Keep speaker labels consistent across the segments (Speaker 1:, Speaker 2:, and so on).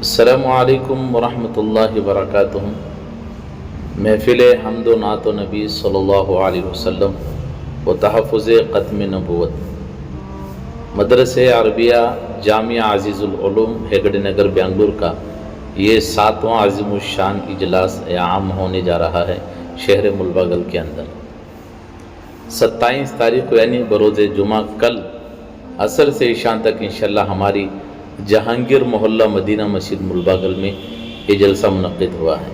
Speaker 1: السلام علیکم ورحمۃ اللہ وبرکاتہ۔ محفل حمد و نعت و نبی صلی اللہ علیہ وسلم و تحفظ ختم نبوت، مدرسہ عربیہ جامعہ عزیز العلوم ہیگڑے نگر بنگلور کا یہ 7واں عظیم الشان اجلاس عام ہونے جا رہا ہے شہر ملباگل کے اندر۔ 27 تاریخ کو یعنی بروز جمعہ کل عصر سے عشاء تک انشاءاللہ ہماری جہانگیر محلہ مدینہ مسجد ملباگل میں یہ جلسہ منعقد ہوا ہے،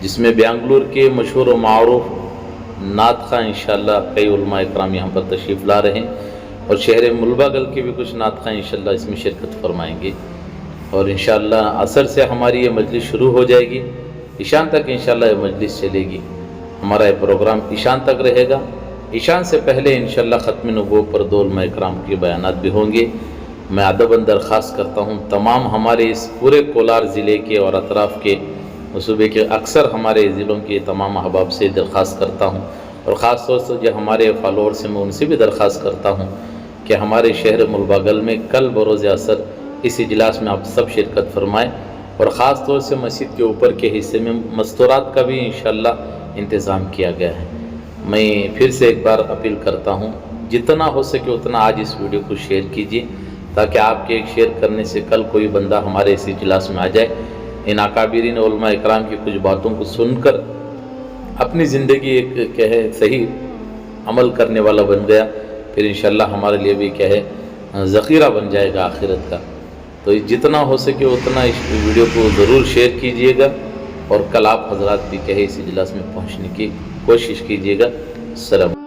Speaker 1: جس میں بنگلور کے مشہور و معروف نعت خواں انشاءاللہ کئی علماء اکرام یہاں پر تشریف لا رہے ہیں، اور شہر ملباگل کے بھی کچھ نعت خواں انشاءاللہ اس میں شرکت فرمائیں گے، اور انشاءاللہ عصر سے ہماری یہ مجلس شروع ہو جائے گی، عشاء تک انشاءاللہ یہ مجلس چلے گی۔ ہمارا یہ پروگرام عشاء تک رہے گا۔ عشاء سے پہلے انشاءاللہ ختم نبوت پر 2 علماء اکرام کے بیانات بھی ہوں گے۔ میں ادباً درخواست کرتا ہوں تمام ہمارے اس پورے کولار ضلع کے اور اطراف کے صوبے کے اکثر ہمارے ضلعوں کے تمام احباب سے درخواست کرتا ہوں، اور خاص طور سے جو ہمارے فالوورز ہیں میں ان سے بھی درخواست کرتا ہوں کہ ہمارے شہر ملباگل میں کل بروز عصر اس اجلاس میں آپ سب شرکت فرمائیں، اور خاص طور سے مسجد کے اوپر کے حصے میں مستورات کا بھی انشاءاللہ انتظام کیا گیا ہے۔ میں پھر سے ایک بار اپیل کرتا ہوں جتنا ہو سکے اتنا آج اس ویڈیو کو شیئر کیجیے، تاکہ آپ کے ایک شیئر کرنے سے کل کوئی بندہ ہمارے اس اجلاس میں آ جائے، ان اکابرین علماء اکرام کی کچھ باتوں کو سن کر اپنی زندگی ایک صحیح عمل کرنے والا بن گیا، پھر انشاءاللہ ہمارے لیے بھی ذخیرہ بن جائے گا آخرت کا۔ تو جتنا ہو سکے اتنا اس ویڈیو کو ضرور شیئر کیجیے گا، اور کل آپ حضرات بھی اس اجلاس میں پہنچنے کی کوشش کیجیے گا۔ السلام